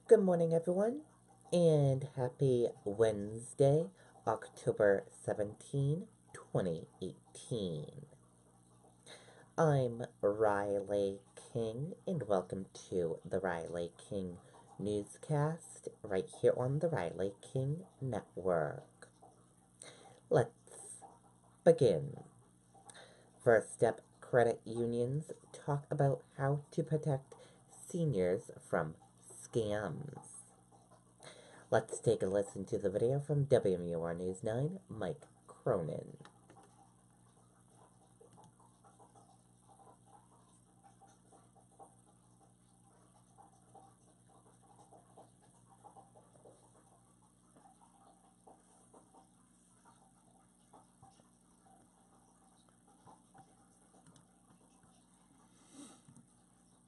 Good morning, everyone, and happy Wednesday, October 17, 2018. I'm Riley King, and welcome to the Riley King Newscast right here on the Riley King Network. Let's begin. First up, credit unions talk about how to protect seniors from scams. Let's take a listen to the video from WMUR News 9, Mike Cronin.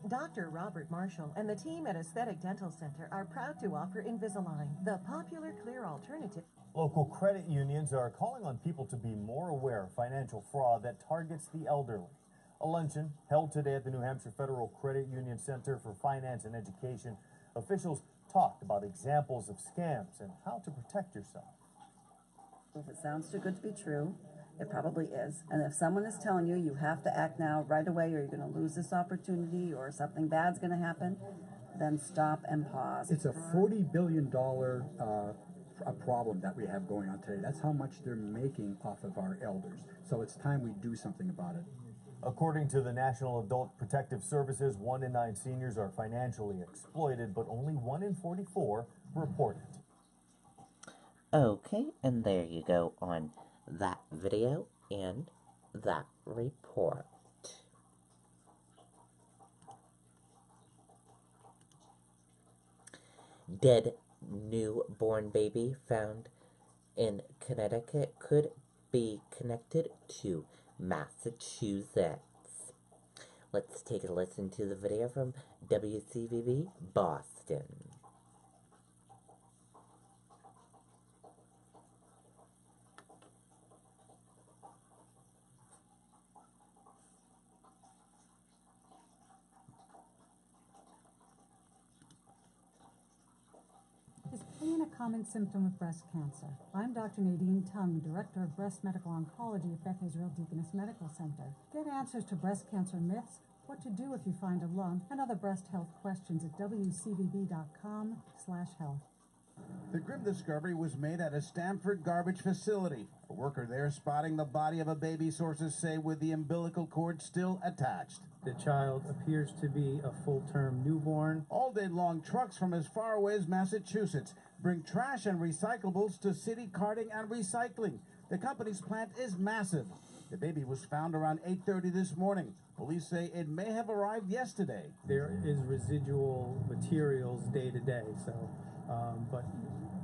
Dr. Robert Marshall and the team at Aesthetic Dental Center are proud to offer Invisalign, the popular clear alternative. Local credit unions are calling on people to be more aware of financial fraud that targets the elderly. A luncheon held today at the New Hampshire Federal Credit Union Center for Finance and Education. Officials talked about examples of scams and how to protect yourself. If it sounds too good to be true, it probably is. And if someone is telling you you have to act now right away or you're going to lose this opportunity or something bad's going to happen, then stop and pause. It's a $40 billion a problem that we have going on today. That's how much they're making off of our elders. So it's time we do something about it. According to the National Adult Protective Services, 1 in 9 seniors are financially exploited, but only 1 in 44 report it. Okay, and there you go on that video and that report. Dead newborn baby found in Connecticut could be connected to Massachusetts. Let's take a listen to the video from WCVB Boston. Is pain a common symptom of breast cancer? I'm Dr. Nadine Tung, Director of Breast Medical Oncology at Beth Israel Deaconess Medical Center. Get answers to breast cancer myths, what to do if you find a lump, and other breast health questions at wcvb.com/health. The grim discovery was made at a Stamford garbage facility. A worker there spotting the body of a baby, sources say, with the umbilical cord still attached. The child appears to be a full-term newborn. All day long, trucks from as far away as Massachusetts bring trash and recyclables to City Carting and Recycling. The company's plant is massive. The baby was found around 8:30 this morning. Police say it may have arrived yesterday. There is residual materials day to day, but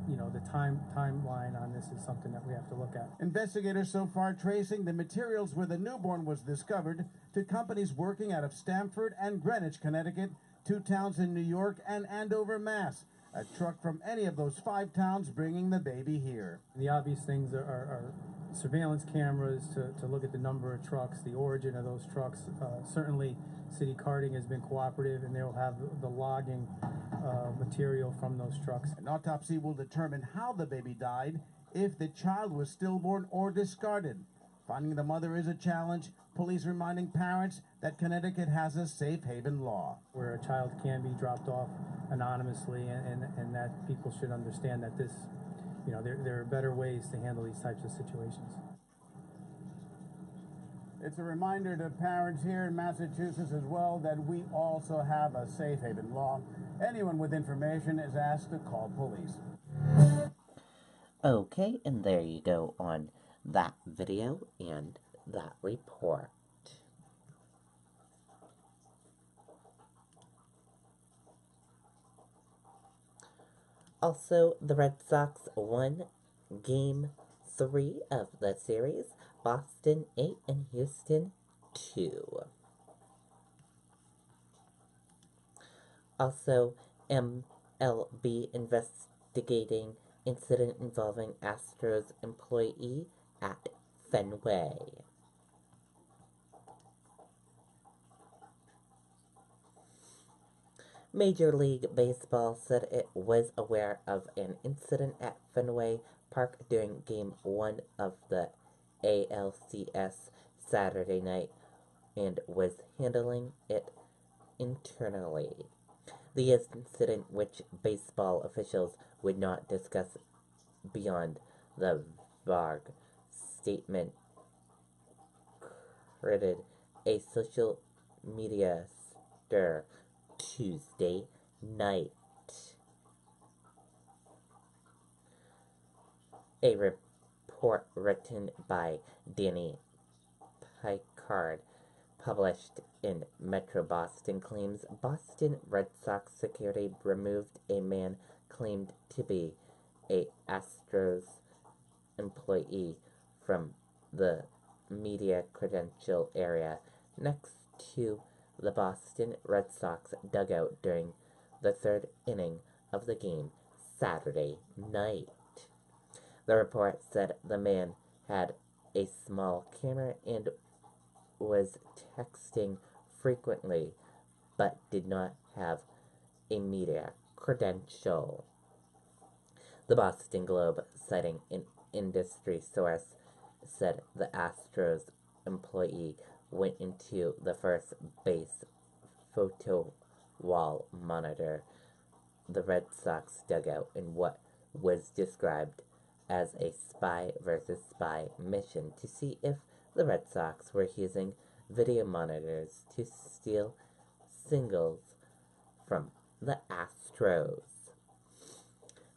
you know, the timeline on this is something that we have to look at. Investigators so far tracing the materials where the newborn was discovered to companies working out of Stamford and Greenwich, Connecticut, 2 towns in New York, and Andover, Mass. A truck from any of those 5 towns bringing the baby here. The obvious things are surveillance cameras to look at the number of trucks, the origin of those trucks. Certainly, City Carting has been cooperative, and they will have the logging material from those trucks. An autopsy will determine how the baby died, if the child was stillborn or discarded. Finding the mother is a challenge. Police reminding parents that Connecticut has a safe haven law, where a child can be dropped off anonymously, and that people should understand that this, you know, there are better ways to handle these types of situations. It's a reminder to parents here in Massachusetts as well that we also have a safe haven law. Anyone with information is asked to call police. Okay, and there you go on that video and that report. Also, the Red Sox won Game 3 of the series, Boston 8 and Houston 2. Also, MLB investigating incident involving Astros employee at Fenway. Major League Baseball said it was aware of an incident at Fenway Park during Game 1 of the ALCS Saturday night and was handling it internally. The incident, which baseball officials would not discuss beyond the vague statement, created a social media stir Tuesday night. A report written by Danny Picard, published in Metro Boston, claims Boston Red Sox security removed a man claimed to be a Astros employee from the media credential area next to the Boston Red Sox dugout during the third inning of the game Saturday night. The report said the man had a small camera and was texting frequently, but did not have a media credential. The Boston Globe, citing an industry source, said the Astros employee went into the first base photo wall monitor the Red Sox dugout in what was described as a spy versus spy mission to see if the Red Sox were using video monitors to steal signals from the Astros.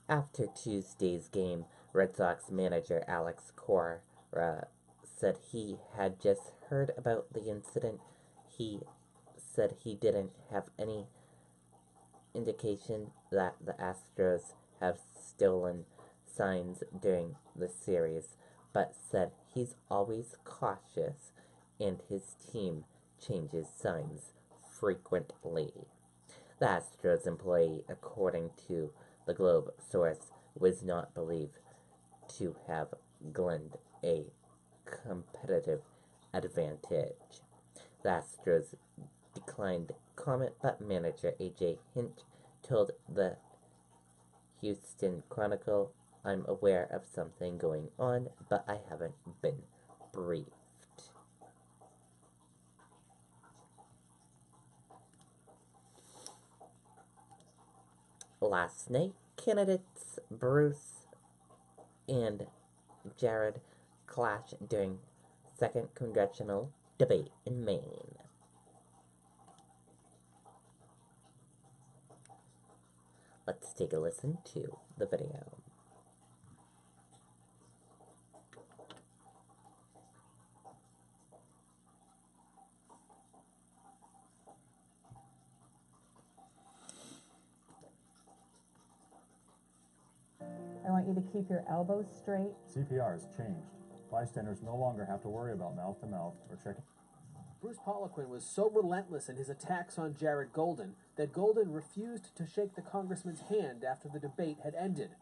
After Tuesday's game, Red Sox manager Alex Cora said he had just heard about the incident. He said he didn't have any indication that the Astros have stolen signs during the series, but said he's always cautious and his team changes signs frequently. The Astros employee, according to the Globe source, was not believed to have gleaned a competitive advantage. The Astros declined comment, but manager A.J. Hinch told the Houston Chronicle, "I'm aware of something going on, but I haven't been briefed." Last night, candidates Bruce and Jared clashed during second congressional debate in Maine. Let's take a listen to the video. I want you to keep your elbows straight. CPR has changed. Bystanders no longer have to worry about mouth-to-mouth or checking. Bruce Poliquin was so relentless in his attacks on Jared Golden that Golden refused to shake the congressman's hand after the debate had ended.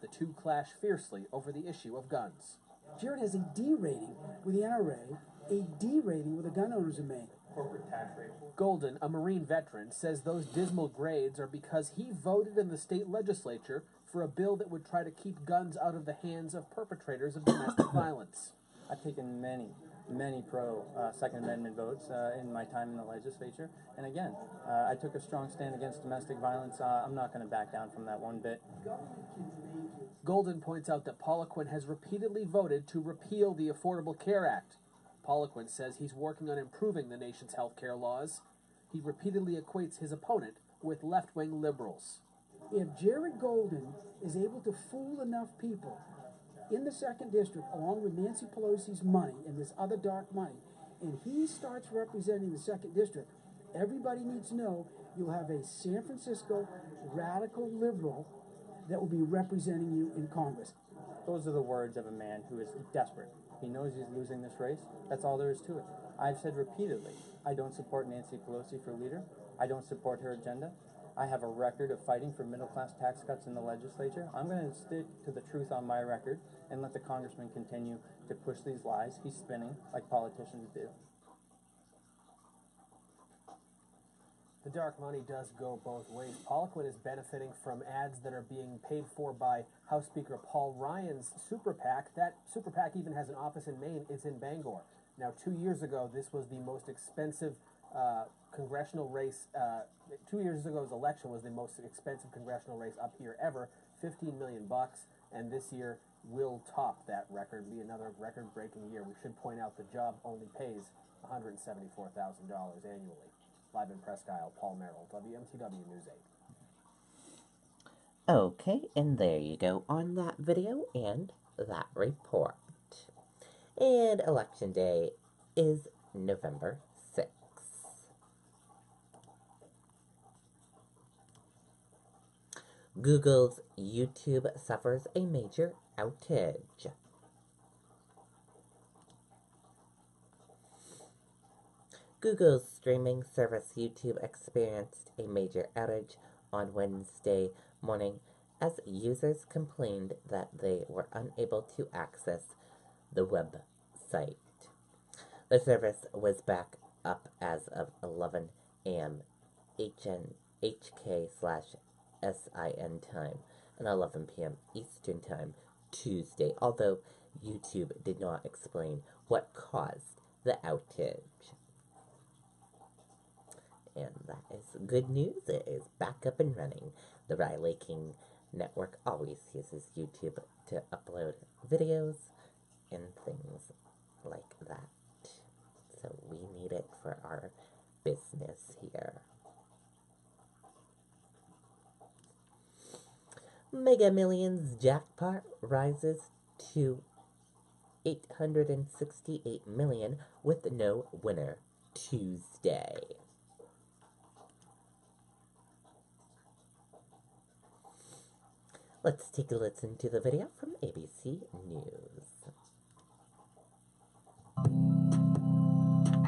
The two clashed fiercely over the issue of guns. Jared has a D rating with the NRA, a D rating with the gun owners in Maine. Corporate tax rate. Golden, a Marine veteran, says those dismal grades are because he voted in the state legislature for a bill that would try to keep guns out of the hands of perpetrators of domestic violence. I've taken many pro Second Amendment votes in my time in the legislature. And again, I took a strong stand against domestic violence. I'm not going to back down from that one bit. Golden points out that Poliquin has repeatedly voted to repeal the Affordable Care Act. Poliquin says he's working on improving the nation's health care laws. He repeatedly equates his opponent with left-wing liberals. If Jared Golden is able to fool enough people in the 2nd District, along with Nancy Pelosi's money and this other dark money, and he starts representing the 2nd District, everybody needs to know you'll have a San Francisco radical liberal that will be representing you in Congress. Those are the words of a man who is desperate. He knows he's losing this race. That's all there is to it. I've said repeatedly, I don't support Nancy Pelosi for leader. I don't support her agenda. I have a record of fighting for middle-class tax cuts in the legislature. I'm going to stick to the truth on my record and let the congressman continue to push these lies he's spinning like politicians do. The dark money does go both ways. Poliquin is benefiting from ads that are being paid for by House Speaker Paul Ryan's super PAC. That super PAC even has an office in Maine. It's in Bangor. Now, 2 years ago, this was the most expensive congressional race. 2 years ago's election was the most expensive congressional race up here ever, $15 million. And this year will top that record, be another record-breaking year. We should point out the job only pays $174,000 annually. Live in Presque Isle, Paul Merrill, WMTW News 8. Okay, and there you go on that video and that report. And Election Day is November 6th. Google's YouTube suffers a major outage. Google's streaming service YouTube experienced a major outage on Wednesday morning as users complained that they were unable to access the website. The service was back up as of 11 a.m. HK/SIN time and 11 p.m. Eastern time Tuesday, although YouTube did not explain what caused the outage. And that is good news. It is back up and running. The Riley King Network always uses YouTube to upload videos and things like that. So we need it for our business here. Mega Millions jackpot rises to $868 million with no winner Tuesday. Let's take a listen to the video from ABC News.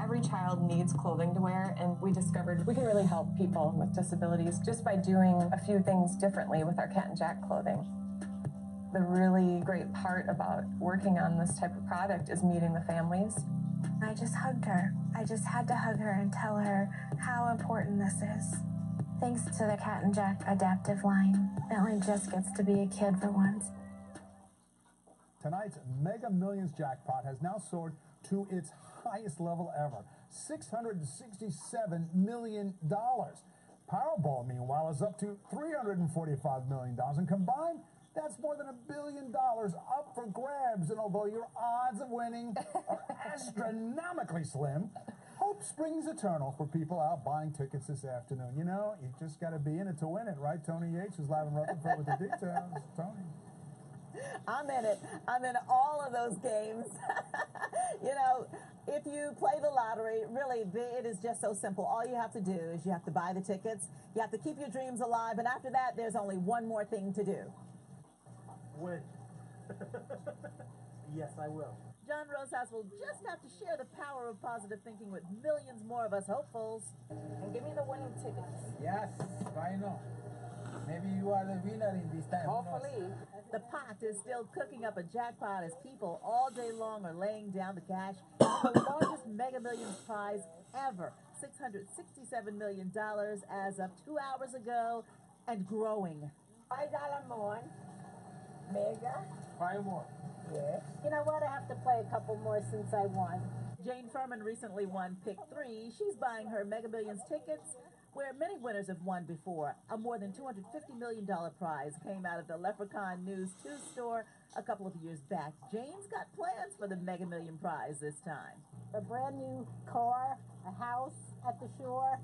Every child needs clothing to wear, and we discovered we can really help people with disabilities just by doing a few things differently with our Cat and Jack clothing. The really great part about working on this type of product is meeting the families. I just hugged her. I just had to hug her and tell her how important this is. Thanks to the Cat and Jack adaptive line, Ellie just gets to be a kid for once. Tonight's Mega Millions jackpot has now soared to its highest level ever, $667 million. Powerball, meanwhile, is up to $345 million, and combined, that's more than $1 billion up for grabs. And although your odds of winning are astronomically slim, hope springs eternal for people out buying tickets this afternoon. You know, you just got to be in it to win it, right? Tony Yates was live in Rutherford with the details. Tony. I'm in it. I'm in all of those games. You know, if you play the lottery, really, it is just so simple. All you have to do is you have to buy the tickets. You have to keep your dreams alive. And after that, there's only one more thing to do. Win. Yes, I will. John Rosehouse will just have to share the power of positive thinking with millions more of us hopefuls. And give me the winning tickets. Yes, why not? Maybe you are the winner in this time. Hopefully. The pot is still cooking up a jackpot as people all day long are laying down the cash for the largest Mega Millions prize ever. $667 million as of 2 hours ago and growing. $5 more. Mega. 5 more. Yes. You know what? I have to play a couple more since I won. Jane Furman recently won Pick 3. She's buying her Mega Millions tickets, where many winners have won before. A more than $250 million prize came out of the Leprechaun News 2 store a couple of years back. Jane's got plans for the Mega Million prize this time. A brand new car, a house at the shore,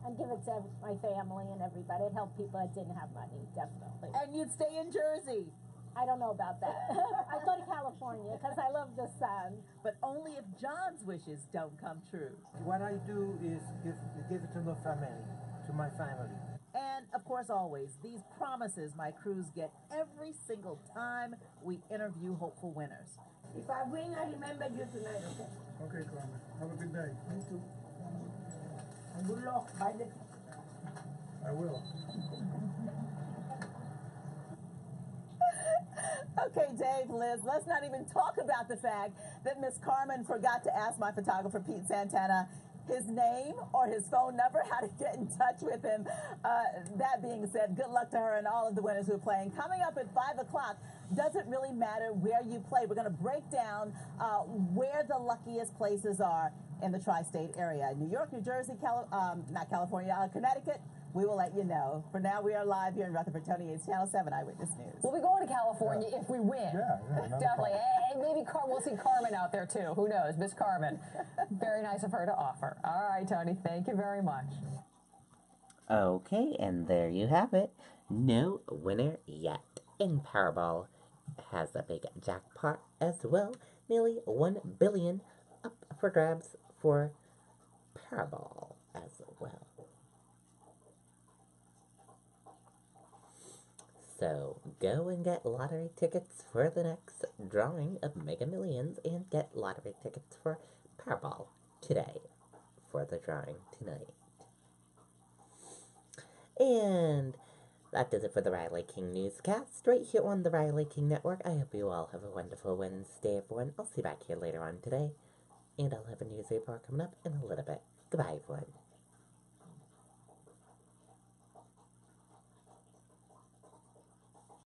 and give it to my family and everybody. It'd help people that didn't have money, definitely. And you'd stay in Jersey. I don't know about that. I'd go to California because I love the sun. But only if John's wishes don't come true. What I do is give it to the family, to my family. And, of course, always, these promises my crews get every single time we interview hopeful winners. If I win, I remember you tonight, okay? Okay, Carmen. Have a good day. You too. And good luck. Bye. I will. Okay, Dave, Liz, let's not even talk about the fact that Miss Carmen forgot to ask my photographer, Pete Santana, his name or his phone number, how to get in touch with him. That being said, good luck to her and all of the winners who are playing. Coming up at 5 o'clock, doesn't really matter where you play. We're going to break down where the luckiest places are in the tri-state area. New York, New Jersey, not California, Connecticut. We will let you know. For now, we are live here in Rutherford. Tony Yates, Channel 7 Eyewitness News. We'll be going to California if we win. Definitely. Hey, maybe we'll see Carmen out there, too. Who knows? Miss Carmen. Very nice of her to offer. All right, Tony. Thank you very much. Okay, and there you have it. No winner yet. And Powerball has a big jackpot as well. Nearly $1 billion up for grabs for Powerball as well. So go and get lottery tickets for the next drawing of Mega Millions and get lottery tickets for Powerball today for the drawing tonight. And that does it for the Riley King Newscast right here on the Riley King Network. I hope you all have a wonderful Wednesday, everyone. I'll see you back here later on today. And I'll have a news report coming up in a little bit. Goodbye, everyone.